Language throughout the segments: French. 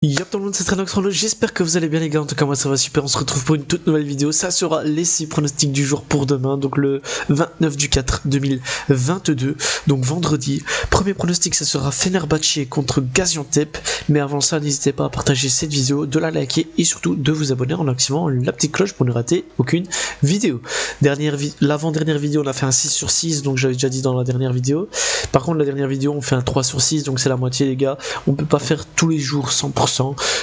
Yop tout le monde, c'est Trenoxrolo, j'espère que vous allez bien les gars, en tout cas moi ça va super, on se retrouve pour une toute nouvelle vidéo, ça sera les 6 pronostics du jour pour demain, donc le 29 du 4 2022, donc vendredi. Premier pronostic ça sera Fenerbahçe contre Gaziantep, mais avant ça n'hésitez pas à partager cette vidéo, de la liker et surtout de vous abonner en activant la petite cloche pour ne rater aucune vidéo. L'avant-dernière vidéo on a fait un 6 sur 6, donc j'avais déjà dit dans la dernière vidéo, par contre la dernière vidéo on fait un 3 sur 6, donc c'est la moitié les gars, on peut pas faire tous les jours 100%.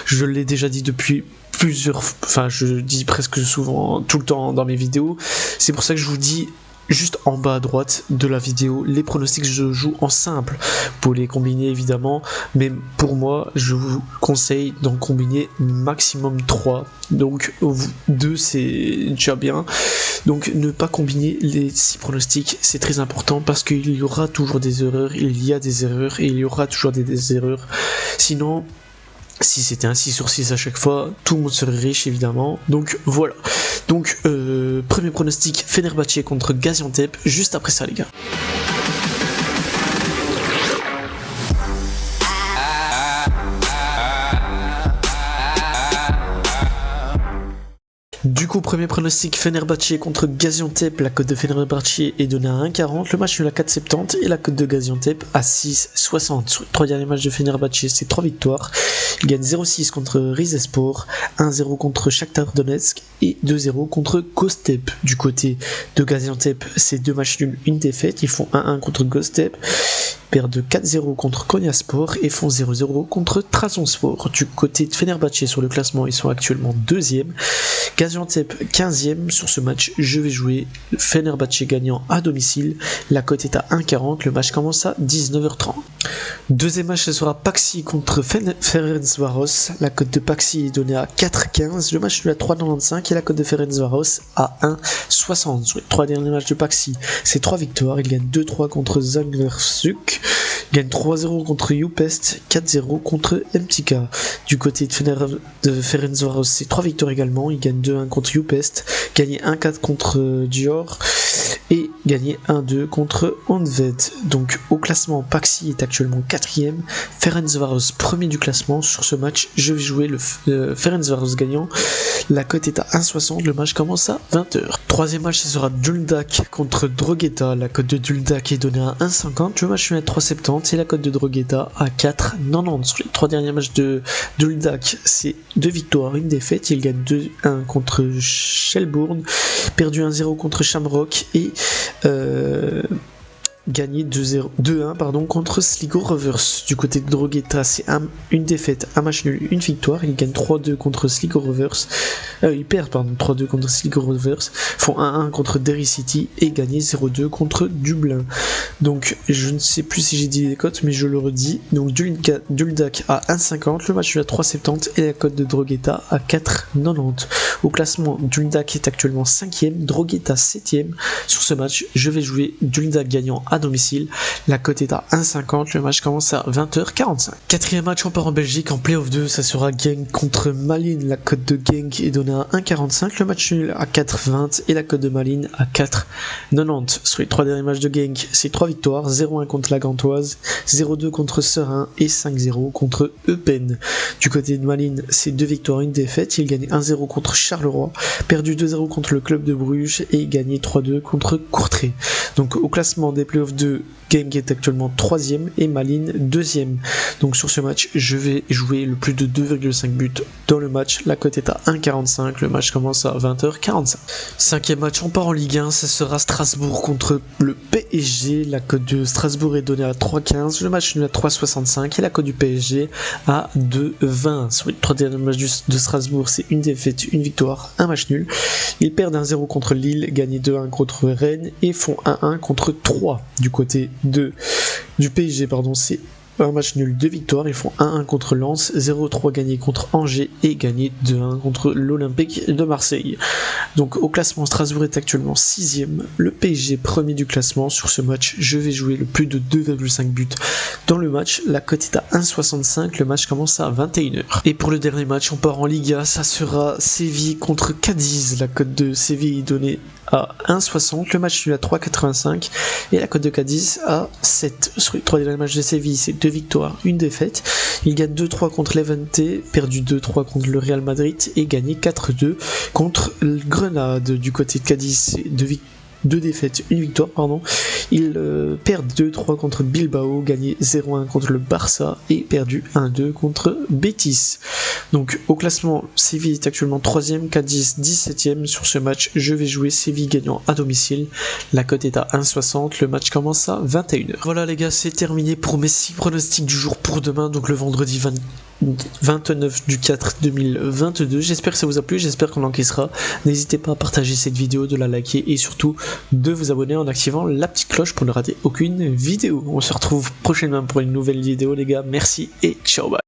Je l'ai déjà dit depuis je dis presque souvent, tout le temps dans mes vidéos. C'est pour ça que je vous dis juste en bas à droite de la vidéo les pronostics. Je joue en simple pour les combiner évidemment, mais pour moi je vous conseille d'en combiner maximum 3, donc 2 c'est déjà bien. Donc ne pas combiner les 6 pronostics, c'est très important parce qu'il y aura toujours des erreurs, il y a des erreurs et il y aura toujours des erreurs. Sinon, si c'était un 6 sur 6 à chaque fois, tout le monde serait riche évidemment. Donc voilà. Donc premier pronostic, Fenerbahçe contre Gaziantep, juste après ça les gars. Du coup, premier pronostic, Fenerbahçe contre Gaziantep, la cote de Fenerbahçe est donnée à 1,40, le match nul à 4,70 et la cote de Gaziantep à 6,60. Sur les 3 derniers matchs de Fenerbahçe, c'est 3 victoires. Il gagne 0,6 contre Rizespor, 1-0 contre Shakhtar Donetsk et 2-0 contre Gostep. Du côté de Gaziantep, c'est 2 matchs nuls, une défaite. Ils font 1-1 contre Gostep, perdent 4-0 contre Konyaspor et font 0-0 contre Trabzonspor. Du côté de Fenerbahçe sur le classement, ils sont actuellement 2e. Gaziantep 15e. Sur ce match, je vais jouer Fenerbahçe gagnant à domicile. La cote est à 1,40. Le match commence à 19h30. Deuxième match, ce sera Paxi contre Ferencváros. La cote de Paxi est donnée à 4,15. Le match est à 3,95 et la cote de Ferencváros à 1,60. Sur les 3 derniers matchs de Paxi, c'est 3 victoires. Il gagne 2-3 contre Zalgiris. Il gagne 3-0 contre Újpest, 4-0 contre MTK. Du côté de Ferencváros, c'est 3 victoires également. Il gagne 2-1 contre Újpest, gagné 1-4 contre Dior et gagné 1-2 contre Honvéd. Donc au classement, Paxi est actuellement 4e, Ferencváros premier du classement. Sur ce match, je vais jouer le Ferencváros gagnant. La cote est à 1,60, le match commence à 20h. Troisième match, ce sera Đuđak contre Drogheda. La cote de Đuđak est donnée à 1,50, le match est à 3,70 et la cote de Drogheda à 4,90. Sur les 3 derniers matchs de Đuđak, c'est 2 victoires, une défaite. Il gagne 2-1 contre Shelbourne, perdu 1-0 contre Shamrock et gagné 2-1 contre Sligo Rovers. Du côté de Drogheda, c'est une défaite, un match nul, une victoire. Ils gagnent 3-2 contre Sligo Rovers. Ils perdent 3-2 contre Sligo Rovers. Font 1-1 contre Derry City et gagné 0-2 contre Dublin. Donc je ne sais plus si j'ai dit les cotes, mais je le redis. Donc Đuđak à 1,50, le match est à 3,70 et la cote de Drogheda à 4,90. Au classement, Đuđak est actuellement 5e, Drogheda 7e. Sur ce match, je vais jouer Đuđak gagnant à domicile. La cote est à 1,50, le match commence à 20h45. Quatrième match, on part en Belgique en playoff 2, ça sera Genk contre Malines. La cote de Genk est donnée à 1,45, le match nul à 4,20 et la cote de Malines à 4,90. Sur les 3 derniers matchs de Genk, c'est 3 victoires, 0-1 contre la Gantoise, 0-2 contre Serein et 5-0 contre Eupen. Du côté de Malines, c'est 2 victoires, une défaite. Il gagne 1-0 contre Charleroi, perdu 2-0 contre le club de Bruges et gagné 3-2 contre Courtrai. Donc au classement des playoffs 2, Genk est actuellement 3e et Malines 2e. Donc sur ce match, je vais jouer le plus de 2,5 buts dans le match. La cote est à 1,45, le match commence à 20h45. Cinquième match, on part en Ligue 1, ça sera Strasbourg contre le PSG. La cote de Strasbourg est donnée à 3,15, le match nul à 3,65 et la cote du PSG à 2,20. Sur les 3 derniers matchs de Strasbourg, c'est une défaite, une victoire, un match nul. Ils perdent 1-0 contre Lille, gagnent 2-1 contre Rennes et font 1-1 contre 3. Du côté du PSG, c'est un match nul, 2 victoires. Ils font 1-1 contre Lens, 0-3 gagné contre Angers et gagné 2-1 contre l'Olympique de Marseille. Donc au classement, Strasbourg est actuellement 6e, le PSG premier du classement. Sur ce match, je vais jouer le plus de 2,5 buts dans le match. La cote est à 1,65, le match commence à 21h. Et pour le dernier match, on part en Liga, ça sera Séville contre Cadiz. La cote de Séville est donnée à 1,60, le match nul à 3,85 et la cote de Cadiz à 7. Sur les 3 derniers matchs de Séville, c'est 2 victoires, 1 défaite. Il gagne 2-3 contre Levante, perdu 2-3 contre le Real Madrid et gagné 4-2 contre le Grenade. Du côté de Cadiz, c'est 2 défaites, 1 victoire, pardon. Ils perdent 2-3 contre Bilbao, gagné 0-1 contre le Barça et perdu 1-2 contre Betis. Donc au classement, Séville est actuellement 3ème, Cadiz 17ème. Sur ce match, je vais jouer Séville gagnant à domicile. La cote est à 1,60, le match commence à 21h. Voilà les gars, c'est terminé pour mes 6 pronostics du jour pour demain, donc le vendredi 29 du 4 2022. J'espère que ça vous a plu, j'espère qu'on encaissera. N'hésitez pas à partager cette vidéo, de la liker et surtout de vous abonner en activant la petite cloche pour ne rater aucune vidéo. On se retrouve prochainement pour une nouvelle vidéo les gars, merci et ciao bye.